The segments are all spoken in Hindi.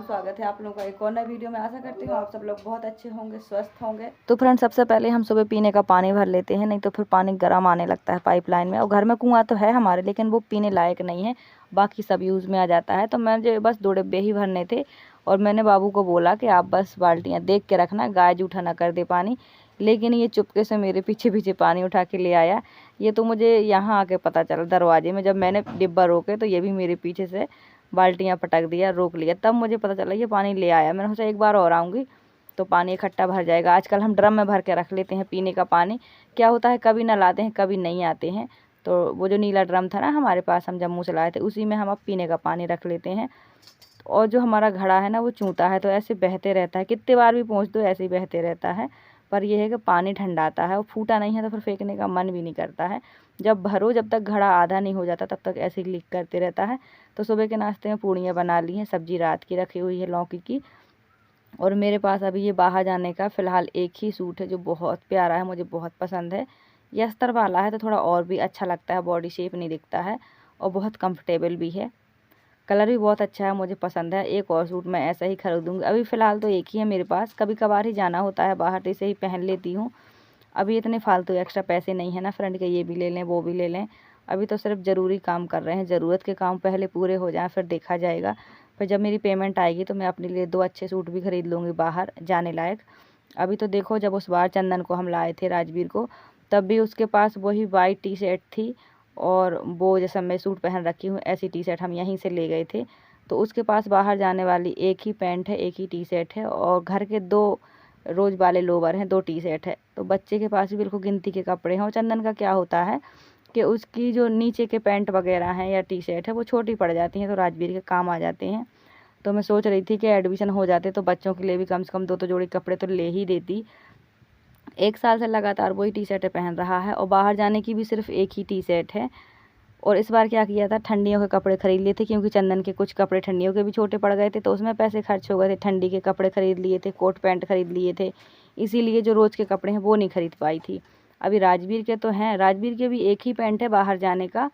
स्वागत है आप लोगों का एक और नए वीडियो में। आशा करती हूँ आप सब लोग बहुत अच्छे होंगे, स्वस्थ होंगे। तो फ्रेंड्स, सबसे पहले हम सुबह पीने का पानी भर लेते हैं, नहीं तो फिर पानी गर्म आने लगता है पाइपलाइन में। और घर में कुआं तो है हमारे, लेकिन वो पीने लायक नहीं है, बाकी सब यूज़ में आ जाता है। तो मुझे बस 2 डिब्बे ही भरने थे और मैंने बाबू को बोला कि आप बस बाल्टियाँ देख के रखना, गाय जूठा ना कर दे पानी। लेकिन ये चुपके से मेरे पीछे पीछे पानी उठा के ले आया। ये तो मुझे यहाँ आके पता चला दरवाजे में, जब मैंने डिब्बा रोके तो ये भी मेरे पीछे से बाल्टियाँ पटक दिया, रोक लिया। तब मुझे पता चला ये पानी ले आया। मैंने सोचा एक बार और आऊँगी तो पानी इकट्ठा भर जाएगा। आजकल हम ड्रम में भर के रख लेते हैं पीने का पानी। क्या होता है, कभी ना लाते हैं, कभी नहीं आते हैं। तो वो जो नीला ड्रम था ना हमारे पास, हम जम्मू से लाए थे, उसी में हम अब पीने का पानी रख लेते हैं। और जो हमारा घड़ा है ना वो चूता है, तो ऐसे बहते रहता है, कितने बार भी पहुँच दो ऐसे ही बहते रहता है। पर यह है कि पानी ठंडाता है, और फूटा नहीं है तो फिर फेंकने का मन भी नहीं करता है। जब भरो, जब तक घड़ा आधा नहीं हो जाता तब तक ऐसे ही लीक करते रहता है। तो सुबह के नाश्ते में पूड़ियाँ बना ली हैं, सब्जी रात की रखी हुई है लौकी की। और मेरे पास अभी ये बाहर जाने का फ़िलहाल एक ही सूट है जो बहुत प्यारा है, मुझे बहुत पसंद है। ये अस्तर वाला है तो थोड़ा और भी अच्छा लगता है, बॉडी शेप नहीं दिखता है और बहुत कंफर्टेबल भी है। कलर भी बहुत अच्छा है, मुझे पसंद है। एक और सूट मैं ऐसा ही खरीदूँगी। अभी फ़िलहाल तो एक ही है मेरे पास, कभी कभार ही जाना होता है बाहर तो इसे ही पहन लेती हूँ। अभी इतने फालतू एक्स्ट्रा पैसे नहीं है ना फ्रेंड के ये भी ले लें वो भी ले लें। अभी तो सिर्फ ज़रूरी काम कर रहे हैं, ज़रूरत के काम पहले पूरे हो जाएं फिर देखा जाएगा। फिर जब मेरी पेमेंट आएगी तो मैं अपने लिए 2 अच्छे सूट भी खरीद लूँगी बाहर जाने लायक। अभी तो देखो, जब उस बार चंदन को हम लाए थे राजवीर को, तब भी उसके पास वही वाइट टी शर्ट थी और वो जैसा मैं सूट पहन रखी हूँ ऐसी टी शर्ट हम यहीं से ले गए थे। तो उसके पास बाहर जाने वाली एक ही पैंट है, एक ही टी शर्ट है और घर के 2 रोज़ वाले लोवर हैं, 2 टी शर्ट है। तो बच्चे के पास भी बिल्कुल गिनती के कपड़े हैं। और चंदन का क्या होता है कि उसकी जो नीचे के पैंट वगैरह हैं या टी शर्ट है वो छोटी पड़ जाती हैं, तो राजवीर के काम आ जाते हैं। तो मैं सोच रही थी कि एडमिशन हो जाते तो बच्चों के लिए भी कम से कम 2 जोड़ी कपड़े तो ले ही देती। 1 साल से लगातार वही टी शर्टें पहन रहा है और बाहर जाने की भी सिर्फ एक ही टी शर्ट है। और इस बार क्या किया था, ठंडियों के कपड़े खरीद लिए थे, क्योंकि चंदन के कुछ कपड़े ठंडियों के भी छोटे पड़ गए थे, तो उसमें पैसे खर्च हो गए थे। ठंडी के कपड़े खरीद लिए थे, कोट पैंट खरीद लिए थे, इसीलिए जो रोज़ के कपड़े हैं वो नहीं खरीद पाई थी। अभी राजवीर के तो हैं, राजवीर के भी एक ही पैंट है बाहर जाने का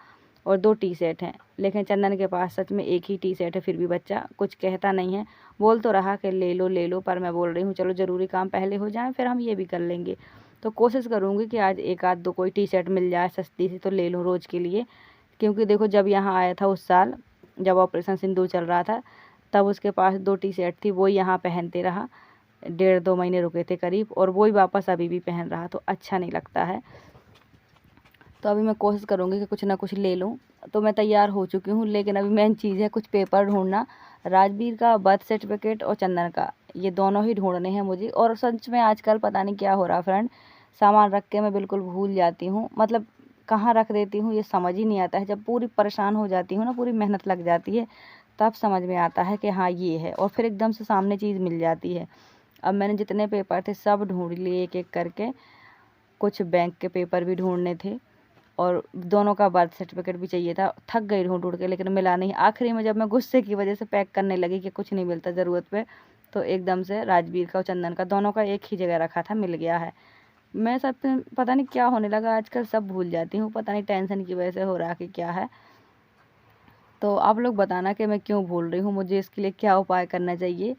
और 2 टी शर्ट हैं। लेकिन चंदन के पास सच में एक ही टी शर्ट है, फिर भी बच्चा कुछ कहता नहीं है। बोल तो रहा कि ले लो, पर मैं बोल रही हूँ चलो ज़रूरी काम पहले हो जाए फिर हम ये भी कर लेंगे। तो कोशिश करूँगी कि आज 1 आध 2 कोई टी शर्ट मिल जाए सस्ती सी तो ले लूँ रोज़ के लिए। क्योंकि देखो, जब यहाँ आया था उस साल, जब ऑपरेशन सिंदूर चल रहा था, तब उसके पास 2 टी शर्ट थी, वो यहाँ पहनते रहा, 1.5-2 महीने रुके थे करीब, और वही वापस अभी भी पहन रहा, तो अच्छा नहीं लगता है। तो अभी मैं कोशिश करूँगी कि कुछ ना कुछ ले लूँ। तो मैं तैयार हो चुकी हूँ, लेकिन अभी मेन चीज़ है कुछ पेपर ढूंढना। राजवीर का बर्थ सर्टिफिकेट और चंदन का, ये दोनों ही ढूंढने हैं मुझे। और सच में आजकल पता नहीं क्या हो रहा फ्रेंड, सामान रख के मैं बिल्कुल भूल जाती हूँ, मतलब कहाँ रख देती हूँ ये समझ ही नहीं आता है। जब पूरी परेशान हो जाती हूँ ना, पूरी मेहनत लग जाती है, तब समझ में आता है कि हाँ ये है, और फिर एकदम से सामने चीज़ मिल जाती है। अब मैंने जितने पेपर थे सब ढूंढ लिए एक एक करके, कुछ बैंक के पेपर भी ढूंढने थे और दोनों का बर्थ सर्टिफिकेट भी चाहिए था। थक गई ढूंढ ढूंढ के, लेकिन मिला नहीं। आखिरी में जब मैं गुस्से की वजह से पैक करने लगी कि कुछ नहीं मिलता ज़रूरत पे, तो एकदम से राजवीर का और चंदन का दोनों का एक ही जगह रखा था, मिल गया है। मैं सब पता नहीं क्या होने लगा आजकल, सब भूल जाती हूँ, पता नहीं टेंशन की वजह से हो रहा कि क्या है। तो आप लोग बताना कि मैं क्यों भूल रही हूँ, मुझे इसके लिए क्या उपाय करना चाहिए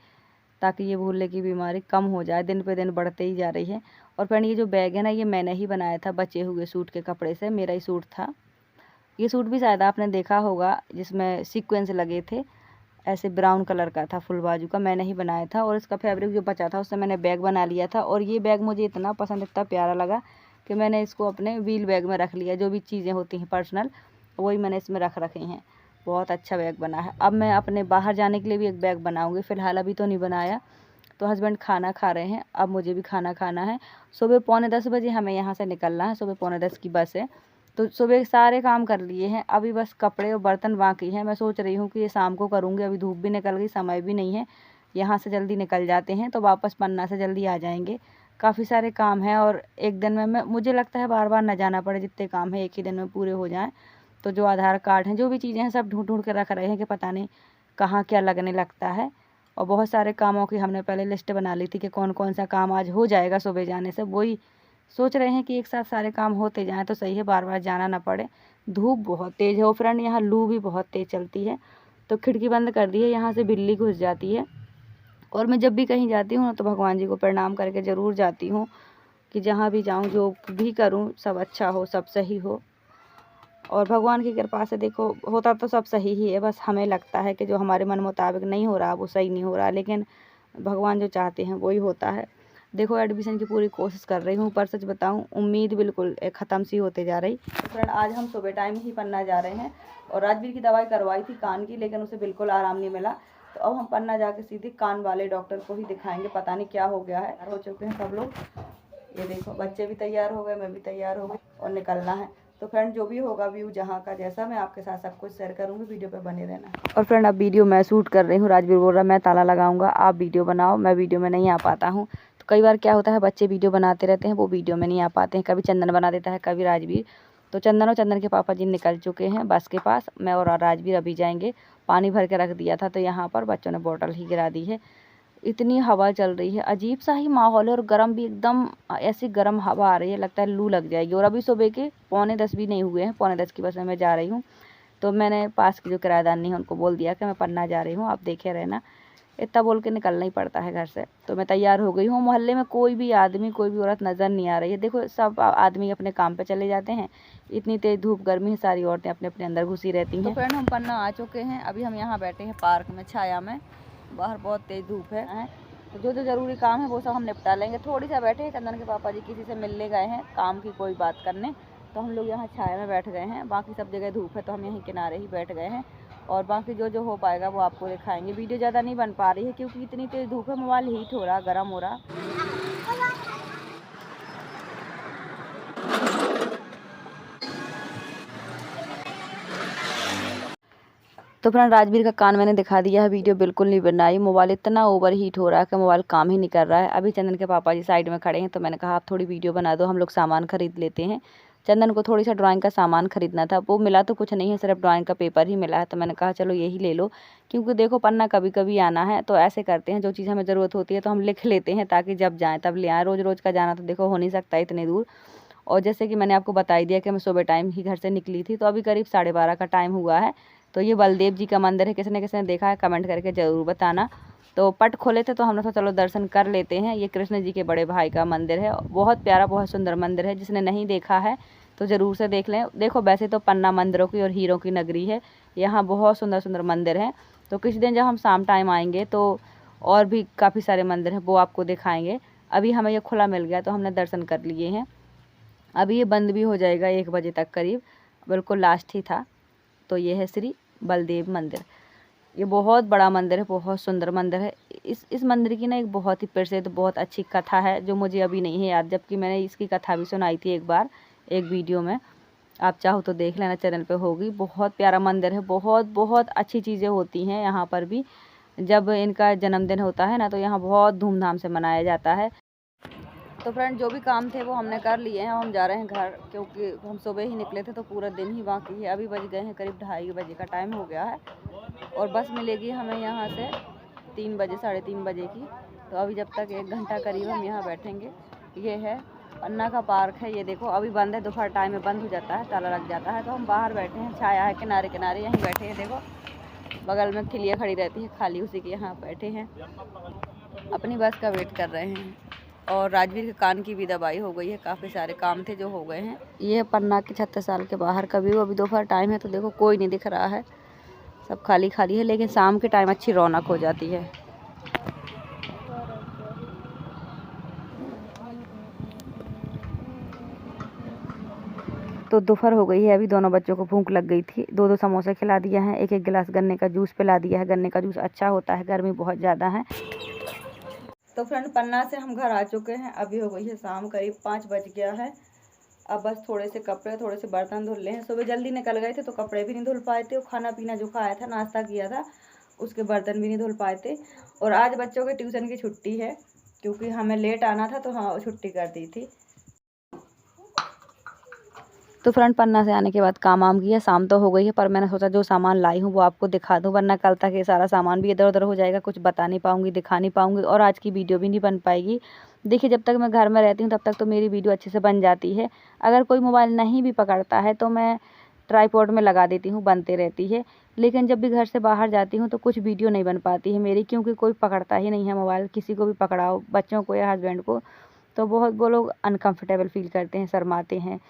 ताकि ये भूलने की बीमारी कम हो जाए, दिन पे दिन बढ़ते ही जा रही है। और फ्रेंड, ये जो बैग है ना, ये मैंने ही बनाया था बचे हुए सूट के कपड़े से, मेरा ही सूट था। ये सूट भी शायद आपने देखा होगा, जिसमें सीक्वेंस लगे थे, ऐसे ब्राउन कलर का था, फुल बाजू का, मैंने ही बनाया था। और इसका फैब्रिक जो बचा था उससे मैंने बैग बना लिया था। और ये बैग मुझे इतना पसंद, इतना प्यारा लगा कि मैंने इसको अपने व्हील बैग में रख लिया। जो भी चीज़ें होती हैं पर्सनल, वही मैंने इसमें रख रखी हैं। बहुत अच्छा बैग बना है। अब मैं अपने बाहर जाने के लिए भी एक बैग बनाऊँगी, फ़िलहाल अभी तो नहीं बनाया। तो हस्बैंड खाना खा रहे हैं, अब मुझे भी खाना खाना है। सुबह 9:45 बजे हमें यहाँ से निकलना है, सुबह 9:45 की बस है। तो सुबह सारे काम कर लिए हैं, अभी बस कपड़े और बर्तन बाकी हैं। मैं सोच रही हूँ कि ये शाम को करूँगी, अभी धूप भी निकल गई, समय भी नहीं है। यहाँ से जल्दी निकल जाते हैं तो वापस पन्ना से जल्दी आ जाएंगे। काफ़ी सारे काम हैं और एक दिन में मुझे लगता है बार बार ना जाना पड़े, जितने काम हैं एक ही दिन में पूरे हो जाएँ। तो जो आधार कार्ड हैं, जो भी चीज़ें हैं, सब ढूंढ ढूंढ के रख रहे हैं कि पता नहीं कहाँ क्या लगने लगता है। और बहुत सारे कामों की हमने पहले लिस्ट बना ली थी कि कौन कौन सा काम आज हो जाएगा सुबह जाने से। वही सोच रहे हैं कि एक साथ सारे काम होते जाएं तो सही है, बार बार जाना ना पड़े। धूप बहुत तेज़ है और फ्रेंड यहाँ लू भी बहुत तेज़ चलती है, तो खिड़की बंद कर दी है, यहाँ से बिल्ली घुस जाती है। और मैं जब भी कहीं जाती हूँ तो भगवान जी को प्रणाम करके ज़रूर जाती हूँ कि जहाँ भी जाऊँ, जो भी करूँ, सब अच्छा हो, सब सही हो। और भगवान की कृपा से देखो होता तो सब सही ही है, बस हमें लगता है कि जो हमारे मन मुताबिक नहीं हो रहा वो सही नहीं हो रहा, लेकिन भगवान जो चाहते हैं वही होता है। देखो एडमिशन की पूरी कोशिश कर रही हूँ, पर सच बताऊँ उम्मीद बिल्कुल ख़त्म सी होते जा रही। फ्रेंड आज हम सुबह टाइम ही पन्ना जा रहे हैं और राजवीर की दवाई करवाई थी कान की, लेकिन उसे बिल्कुल आराम नहीं मिला। तो अब हम पन्ना जाके सीधे कान वाले डॉक्टर को ही दिखाएंगे, पता नहीं क्या हो गया है। हो चुके हैं सब लोग, ये देखो बच्चे भी तैयार हो गए, मैं भी तैयार हो गई और निकलना है। तो फ्रेंड जो भी होगा व्यू जहाँ का जैसा, मैं आपके साथ सब कुछ शेयर करूँगी, वीडियो पे बने रहना। और फ्रेंड अब वीडियो मैं शूट कर रही हूँ, राजवीर बोल रहा मैं ताला लगाऊंगा, आप वीडियो बनाओ, मैं वीडियो में नहीं आ पाता हूँ। तो कई बार क्या होता है बच्चे वीडियो बनाते रहते हैं, वो वीडियो में नहीं आ पाते हैं, कभी चंदन बना देता है, कभी राजवीर। तो चंदन और चंदन के पापा जी निकल चुके हैं बस के पास, मैं और राजवीर अभी जाएंगे। पानी भर के रख दिया था तो यहाँ पर बच्चों ने बोतल ही गिरा दी है। इतनी हवा चल रही है, अजीब सा ही माहौल है और गर्म भी एकदम, ऐसी गर्म हवा आ रही है, लगता है लू लग जाएगी। और अभी सुबह के 9:45 भी नहीं हुए हैं, 9:45 की बस में मैं जा रही हूँ। तो मैंने पास की जो किराएदारनी है उनको बोल दिया कि मैं पन्ना जा रही हूँ, आप देखे रहना। इतना बोल के निकलना ही पड़ता है घर से। तो मैं तैयार हो गई हूँ। मोहल्ले में कोई भी आदमी, कोई भी औरत नज़र नहीं आ रही है। देखो सब आदमी अपने काम पे चले जाते हैं, इतनी तेज़ धूप गर्मी है, सारी औरतें अपने अपने अंदर घुसी रहती हैं। तो फ्रेंड हम पन्ना आ चुके हैं, अभी हम यहाँ बैठे हैं पार्क में छाया में, बाहर बहुत तेज़ धूप है। तो जो ज़रूरी काम है वो सब हम निपटा लेंगे। थोड़ी सा बैठे हैं, चंदन के पापा जी किसी से मिलने गए हैं काम की कोई बात करने, तो हम लोग यहाँ छाया में बैठ गए हैं। बाकी सब जगह धूप है तो हम यहीं किनारे ही बैठ गए हैं, और बाकी जो जो हो पाएगा वो आपको दिखाएंगे। वीडियो ज़्यादा नहीं बन पा रही है क्योंकि इतनी तेज़ धूप है, मोबाइल हीट हो रहा, गर्म हो रहा। तो फ्रेंड राजवीर का कान मैंने दिखा दिया है, वीडियो बिल्कुल नहीं बनाई, मोबाइल इतना ओवर हीट हो रहा है कि मोबाइल काम ही नहीं कर रहा है। अभी चंदन के पापा जी साइड में खड़े हैं, तो मैंने कहा आप थोड़ी वीडियो बना दो, हम लोग सामान खरीद लेते हैं। चंदन को थोड़ी सा ड्राइंग का सामान खरीदना था, वो मिला तो कुछ नहीं है, सिर्फ ड्राइंग का पेपर ही मिला है। तो मैंने कहा चलो यही ले लो, क्योंकि देखो पन्ना कभी कभी आना है तो ऐसे करते हैं, जो चीज़ हमें ज़रूरत होती है तो हम लिख लेते हैं ताकि जब जाएँ तब ले आएँ। रोज़ रोज़ का जाना तो देखो हो नहीं सकता इतनी दूर। और जैसे कि मैंने आपको बता ही दिया कि मैं सुबह टाइम ही घर से निकली थी, तो अभी करीब 12:30 का टाइम हुआ है। तो ये बलदेव जी का मंदिर है, किसने किसने देखा है कमेंट करके ज़रूर बताना। तो पट खोले थे तो हमने सोचा चलो दर्शन कर लेते हैं। ये कृष्ण जी के बड़े भाई का मंदिर है, बहुत प्यारा बहुत सुंदर मंदिर है, जिसने नहीं देखा है तो ज़रूर से देख लें। देखो वैसे तो पन्ना मंदिरों की और हीरों की नगरी है, यहाँ बहुत सुंदर सुंदर मंदिर हैं। तो किसी दिन जब हम शाम टाइम आएंगे तो और भी काफ़ी सारे मंदिर हैं, वो आपको दिखाएंगे। अभी हमें ये खुला मिल गया तो हमने दर्शन कर लिए हैं। अभी ये बंद भी हो जाएगा 1 बजे तक करीब, बिल्कुल लास्ट ही था। तो ये है श्री बलदेव मंदिर, ये बहुत बड़ा मंदिर है, बहुत सुंदर मंदिर है। इस मंदिर की ना एक बहुत ही प्रसिद्ध बहुत अच्छी कथा है, जो मुझे अभी नहीं है याद, जबकि मैंने इसकी कथा भी सुनाई थी एक बार एक वीडियो में। आप चाहो तो देख लेना, चैनल पे होगी। बहुत प्यारा मंदिर है, बहुत बहुत अच्छी चीज़ें होती हैं यहाँ पर भी। जब इनका जन्मदिन होता है ना तो यहाँ बहुत धूमधाम से मनाया जाता है। तो फ्रेंड जो भी काम थे वो हमने कर लिए हैं, हम जा रहे हैं घर, क्योंकि हम सुबह ही निकले थे तो पूरा दिन ही बाकी है। अभी बज गए हैं करीब 2:30 बजे का टाइम हो गया है, और बस मिलेगी हमें यहाँ से 3 बजे 3:30 बजे की। तो अभी जब तक 1 घंटा करीब हम यहाँ बैठेंगे। ये है पन्ना का पार्क है, ये देखो अभी बंद है, दोपहर टाइम में बंद हो जाता है, ताला लग जाता है। तो हम बाहर बैठे हैं, छाया है किनारे किनारे, यहीं बैठे हैं। देखो बगल में खिलिया खड़ी रहती है खाली, उसी के यहाँ बैठे हैं, अपनी बस का वेट कर रहे हैं। और राजवीर के कान की भी दवाई हो गई है, काफ़ी सारे काम थे जो हो गए हैं। ये पन्ना के 36 साल के बाहर का व्यू। अभी दोपहर टाइम है तो देखो कोई नहीं दिख रहा है, सब खाली खाली है, लेकिन शाम के टाइम अच्छी रौनक हो जाती है। तो दोपहर हो गई है, अभी दोनों बच्चों को भूख लग गई थी, 2-2 समोसे खिला दिया है, 1-1 गिलास गन्ने का जूस पिला दिया है। गन्ने का जूस अच्छा होता है, गर्मी बहुत ज़्यादा है। तो फ्रेंड पन्ना से हम घर आ चुके हैं, अभी हो गई है शाम, करीब 5 बज गया है। अब बस थोड़े से कपड़े थोड़े से बर्तन धुल ले हैं। सुबह जल्दी निकल गए थे तो कपड़े भी नहीं धुल पाए थे, और खाना पीना जो खाया था, नाश्ता किया था, उसके बर्तन भी नहीं धुल पाए थे। और आज बच्चों के ट्यूशन की छुट्टी है, क्योंकि हमें लेट आना था तो हाँ छुट्टी कर दी थी। तो फ्रेंड पन्ना से आने के बाद काम वाम किया, शाम तो हो गई है, पर मैंने सोचा जो सामान लाई हूँ वो आपको दिखा दूँ, वरना कल तक ये सारा सामान भी इधर उधर हो जाएगा, कुछ बता नहीं पाऊँगी, दिखा नहीं पाऊँगी, और आज की वीडियो भी नहीं बन पाएगी। देखिए जब तक मैं घर में रहती हूँ तब तक तो मेरी वीडियो अच्छे से बन जाती है। अगर कोई मोबाइल नहीं भी पकड़ता है तो मैं ट्राईपॉड में लगा देती हूँ, बनते रहती है। लेकिन जब भी घर से बाहर जाती हूँ तो कुछ वीडियो नहीं बन पाती है मेरी, क्योंकि कोई पकड़ता ही नहीं है मोबाइल। किसी को भी पकड़ाओ, बच्चों को या हस्बैंड को, तो बहुत वो लोग अनकंफर्टेबल फ़ील करते हैं, शर्माते हैं।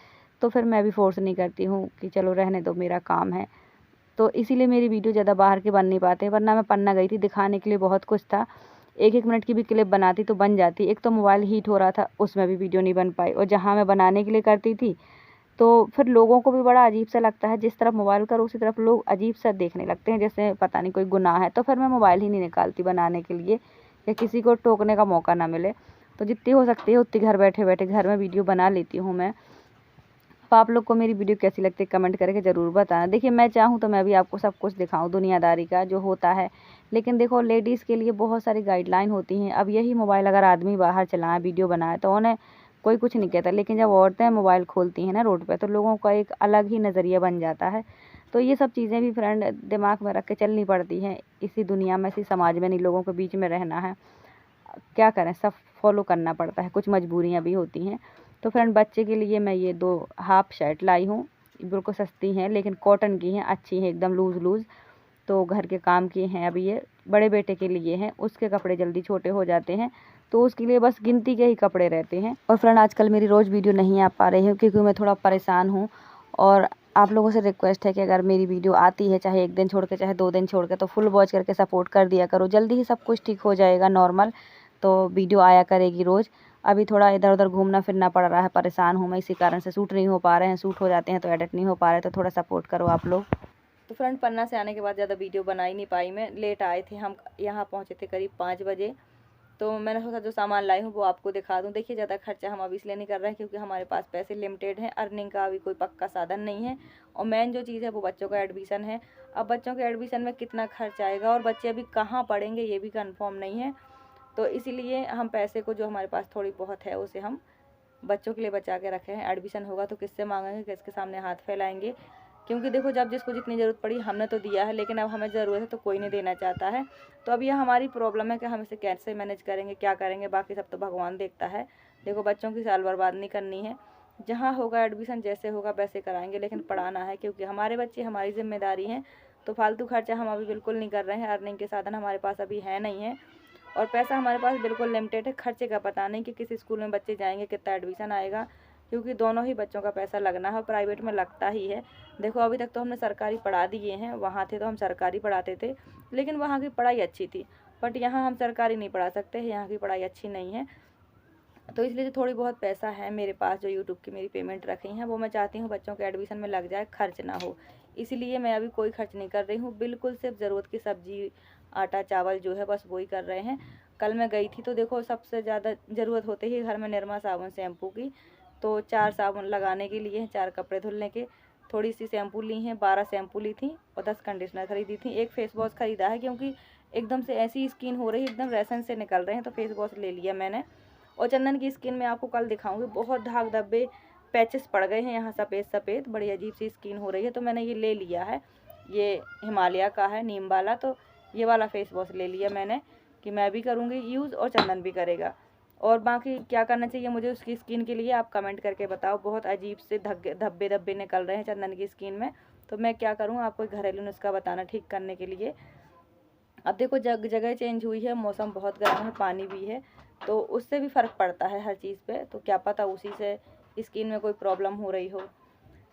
तो फिर मैं भी फ़ोर्स नहीं करती हूँ कि चलो रहने दो, मेरा काम है। तो इसीलिए मेरी वीडियो ज़्यादा बाहर के बन नहीं पाते, वरना मैं पन्ना गई थी, दिखाने के लिए बहुत कुछ था। 1-1 मिनट की भी क्लिप बनाती तो बन जाती। एक तो मोबाइल हीट हो रहा था, उसमें भी वीडियो नहीं बन पाई, और जहाँ मैं बनाने के लिए करती थी तो फिर लोगों को भी बड़ा अजीब सा लगता है। जिस तरफ मोबाइल करो उसी तरफ लोग अजीब सा देखने लगते हैं, जैसे पता नहीं कोई गुनाह है। तो फिर मैं मोबाइल ही नहीं निकालती बनाने के लिए, या किसी को टोकने का मौका ना मिले। तो जितनी हो सकती है उतनी घर बैठे बैठे घर में वीडियो बना लेती हूँ मैं। तो आप लोग को मेरी वीडियो कैसी लगती है कमेंट करके ज़रूर बताना। देखिए, मैं चाहूँ तो मैं भी आपको सब कुछ दिखाऊँ दुनियादारी का जो होता है, लेकिन देखो लेडीज़ के लिए बहुत सारी गाइडलाइन होती हैं। अब यही मोबाइल अगर आदमी बाहर चलाएँ, वीडियो बनाए, तो उन्हें कोई कुछ नहीं कहता, लेकिन जब औरतें मोबाइल खोलती हैं ना रोड पे, तो लोगों का एक अलग ही नज़रिया बन जाता है। तो ये सब चीज़ें भी फ्रेंड दिमाग में रख के चलनी पड़ती हैं। इसी दुनिया में, इसी समाज में इन लोगों के बीच में रहना है। क्या करें, सब फॉलो करना पड़ता है, कुछ मजबूरियाँ भी होती हैं। तो फ्रेंड बच्चे के लिए मैं ये 2 हाफ शर्ट लाई हूँ, बिल्कुल सस्ती हैं लेकिन कॉटन की हैं, अच्छी हैं, एकदम लूज़। तो घर के काम की हैं। अभी ये बड़े बेटे के लिए हैं, उसके कपड़े जल्दी छोटे हो जाते हैं, तो उसके लिए बस गिनती के ही कपड़े रहते हैं। और फ्रेंड आजकल मेरी रोज़ वीडियो नहीं आ पा रही है, क्योंकि मैं थोड़ा परेशान हूँ। और आप लोगों से रिक्वेस्ट है कि अगर मेरी वीडियो आती है, चाहे 1 दिन छोड़ के, चाहे 2 दिन छोड़ के, तो फुल वॉच करके सपोर्ट कर दिया करो। जल्दी ही सब कुछ ठीक हो जाएगा नॉर्मल, तो वीडियो आया करेगी रोज़। अभी थोड़ा इधर-उधर घूमना फिरना पड़ रहा है, परेशान हूँ मैं, इसी कारण से शूट नहीं हो पा रहे हैं। शूट हो जाते हैं तो एडिट नहीं हो पा रहे, तो थोड़ा सपोर्ट करो आप लोग। तो फ्रेंड पन्ना से आने के बाद ज़्यादा वीडियो बना ही नहीं पाई मैं, लेट आए थे हम, यहाँ पहुँचे थे करीब 5 बजे। तो मैंने सोचा जो सामान लाई हूँ वो आपको दिखा दूँ। देखिए, ज़्यादा खर्चा हम अभी इसलिए नहीं कर रहे हैं क्योंकि हमारे पास पैसे लिमिटेड हैं, अर्निंग का अभी कोई पक्का साधन नहीं है। और मेन जो चीज़ है वो बच्चों का एडमिशन है। अब बच्चों के एडमिशन में कितना खर्च आएगा और बच्चे अभी कहाँ पढ़ेंगे ये भी कंफर्म नहीं है। तो इसीलिए हम पैसे को, जो हमारे पास थोड़ी बहुत है, उसे हम बच्चों के लिए बचा के रखे हैं। एडमिशन होगा तो किससे मांगेंगे, किसके सामने हाथ फैलाएंगे, क्योंकि देखो जब जिसको जितनी ज़रूरत पड़ी हमने तो दिया है, लेकिन अब हमें ज़रूरत है तो कोई नहीं देना चाहता है। तो अब यह हमारी प्रॉब्लम है कि हम इसे कैसे मैनेज करेंगे, क्या करेंगे, बाकी सब तो भगवान देखता है। देखो बच्चों की साल बर्बाद नहीं करनी है, जहाँ होगा एडमिशन, जैसे होगा वैसे कराएंगे, लेकिन पढ़ाना है, क्योंकि हमारे बच्चे हमारी जिम्मेदारी हैं। तो फालतू खर्चा हम अभी बिल्कुल नहीं कर रहे हैं। अर्निंग के साधन हमारे पास अभी है नहीं है, और पैसा हमारे पास बिल्कुल लिमिटेड है। खर्चे का पता नहीं कि किस स्कूल में बच्चे जाएंगे, कितना एडमिशन आएगा, क्योंकि दोनों ही बच्चों का पैसा लगना है और प्राइवेट में लगता ही है। देखो अभी तक तो हमने सरकारी पढ़ा दिए हैं, वहाँ थे तो हम सरकारी पढ़ाते थे, लेकिन वहाँ की पढ़ाई अच्छी थी। बट यहाँ हम सरकारी नहीं पढ़ा सकते, यहाँ की पढ़ाई अच्छी नहीं है। तो इसलिए जो थोड़ी बहुत पैसा है मेरे पास, जो यूट्यूब की मेरी पेमेंट रखी हैं, वो मैं चाहती हूँ बच्चों के एडमिशन में लग जाए, खर्च ना हो। इसीलिए मैं अभी कोई खर्च नहीं कर रही हूँ, बिल्कुल सिर्फ ज़रूरत की सब्जी, आटा चावल जो है बस वही कर रहे हैं। कल मैं गई थी तो देखो सबसे ज़्यादा ज़रूरत होते ही घर में निरमा साबुन शैम्पू की, तो 4 साबुन लगाने के लिए हैं, 4 कपड़े धुलने के, थोड़ी सी शैम्पू ली हैं, 12 शैम्पू ली थी, और 10 कंडीशनर खरीदी थी। एक फेस वॉश ख़रीदा है, क्योंकि एकदम से ऐसी स्किन हो रही है, एकदम रेशन से निकल रहे हैं, तो फेस वॉश ले लिया मैंने। और चंदन की स्किन में आपको कल दिखाऊंगी, बहुत दाग धब्बे, पैचेस पड़ गए हैं यहाँ सफ़ेद सफ़ेद, बड़ी अजीब सी स्किन हो रही है। तो मैंने ये ले लिया है, ये हिमालय का है, नीम वाला। तो ये वाला फेस वॉश ले लिया मैंने कि मैं भी करूँगी यूज़ और चंदन भी करेगा। और बाकी क्या करना चाहिए मुझे उसकी स्किन के लिए, आप कमेंट करके बताओ। बहुत अजीब से धब्बे धब्बे निकल रहे हैं चंदन की स्किन में, तो मैं क्या करूँ, आपको घरेलू नुस्खा बताना ठीक करने के लिए। अब देखो जगह चेंज हुई है, मौसम बहुत गर्म है, पानी भी है, तो उससे भी फ़र्क पड़ता है हर चीज़ पे। तो क्या पता उसी से स्किन में कोई प्रॉब्लम हो रही हो।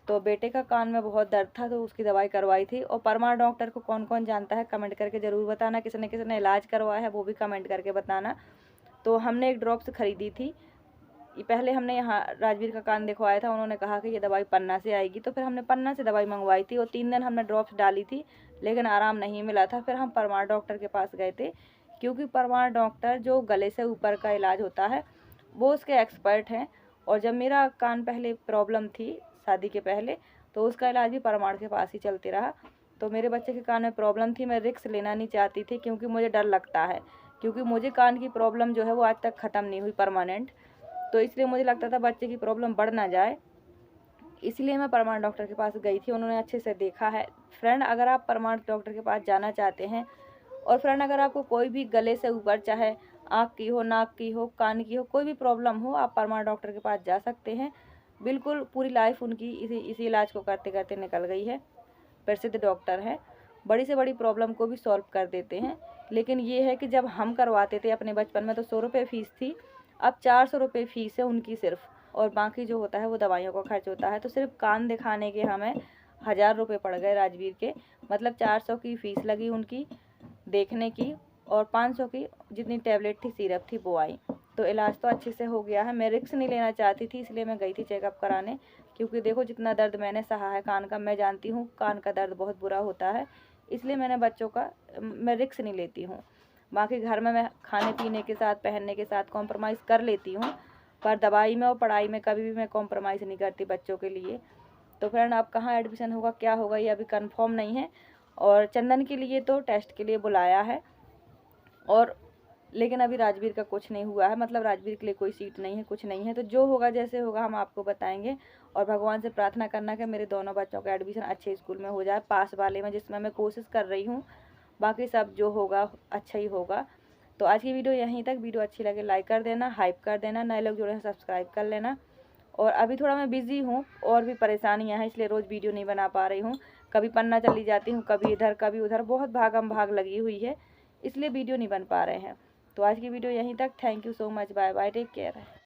तो बेटे का कान में बहुत दर्द था, तो उसकी दवाई करवाई थी। और परमार डॉक्टर को कौन कौन जानता है कमेंट करके ज़रूर बताना। किसने इलाज करवाया है वो भी कमेंट करके बताना। तो हमने एक ड्रॉप्स ख़रीदी थी, ये पहले हमने यहाँ राजवीर का कान दिखवाया था, उन्होंने कहा कि ये दवाई पन्ना से आएगी, तो फिर हमने पन्ना से दवाई मंगवाई थी, और 3 दिन हमने ड्रॉप्स डाली थी, लेकिन आराम नहीं मिला था। फिर हम परमार डॉक्टर के पास गए थे, क्योंकि परमार डॉक्टर जो गले से ऊपर का इलाज होता है वो उसके एक्सपर्ट हैं। और जब मेरा कान पहले प्रॉब्लम थी शादी के पहले, तो उसका इलाज भी परमार के पास ही चलते रहा। तो मेरे बच्चे के कान में प्रॉब्लम थी, मैं रिस्क लेना नहीं चाहती थी, क्योंकि मुझे डर लगता है, क्योंकि मुझे कान की प्रॉब्लम जो है वो आज तक ख़त्म नहीं हुई परमानेंट। तो इसलिए मुझे लगता था बच्चे की प्रॉब्लम बढ़ ना जाए, इसलिए मैं परमार डॉक्टर के पास गई थी। उन्होंने अच्छे से देखा है। फ्रेंड अगर आप परमार डॉक्टर के पास जाना चाहते हैं, और फ्रेंड अगर आपको कोई भी गले से ऊपर, चाहे आँख की हो, नाक की हो, कान की हो, कोई भी प्रॉब्लम हो, आप परमार डॉक्टर के पास जा सकते हैं। बिल्कुल पूरी लाइफ उनकी इसी इलाज को करते करते निकल गई है। प्रसिद्ध डॉक्टर हैं, बड़ी से बड़ी प्रॉब्लम को भी सॉल्व कर देते हैं। लेकिन ये है कि जब हम करवाते थे अपने बचपन में तो 100 रुपये फ़ीस थी, अब 400 रुपये फ़ीस है उनकी सिर्फ, और बाकी जो होता है वो दवाइयों का खर्च होता है। तो सिर्फ कान दिखाने के हमें 1000 रुपये पड़ गए राजवीर के, मतलब 400 की फ़ीस लगी उनकी देखने की, और 500 की जितनी टैबलेट थी, सिरप थी, वो आई। तो इलाज तो अच्छे से हो गया है। मैं रिस्क नहीं लेना चाहती थी, इसलिए मैं गई थी चेकअप कराने, क्योंकि देखो जितना दर्द मैंने सहा है कान का, मैं जानती हूँ कान का दर्द बहुत बुरा होता है, इसलिए मैंने बच्चों का मैं रिस्क नहीं लेती हूँ। बाकी घर में मैं खाने पीने के साथ, पहनने के साथ कॉम्प्रोमाइज़ कर लेती हूँ, पर दवाई में और पढ़ाई में कभी भी मैं कॉम्प्रोमाइज़ नहीं करती बच्चों के लिए। तो फ्रेंड, अब कहाँ एडमिशन होगा, क्या होगा, ये अभी कंफर्म नहीं है। और चंदन के लिए तो टेस्ट के लिए बुलाया है, और लेकिन अभी राजवीर का कुछ नहीं हुआ है, मतलब राजवीर के लिए कोई सीट नहीं है, कुछ नहीं है। तो जो होगा जैसे होगा हम आपको बताएंगे। और भगवान से प्रार्थना करना कि मेरे दोनों बच्चों का एडमिशन अच्छे स्कूल में हो जाए, पास वाले में, जिसमें मैं कोशिश कर रही हूँ। बाकी सब जो होगा अच्छा ही होगा। तो आज की वीडियो यहीं तक। वीडियो अच्छी लगे लाइक कर देना, हाइप कर देना, नए लोग जुड़े हैं सब्सक्राइब कर लेना। और अभी थोड़ा मैं बिज़ी हूँ, और भी परेशानियाँ हैं, इसलिए रोज़ वीडियो नहीं बना पा रही हूँ। कभी पन्ना चली जाती हूँ, कभी इधर कभी उधर, बहुत भागम भाग लगी हुई है, इसलिए वीडियो नहीं बन पा रहे हैं। तो आज की वीडियो यहीं तक। Thank you so much, bye bye, take care.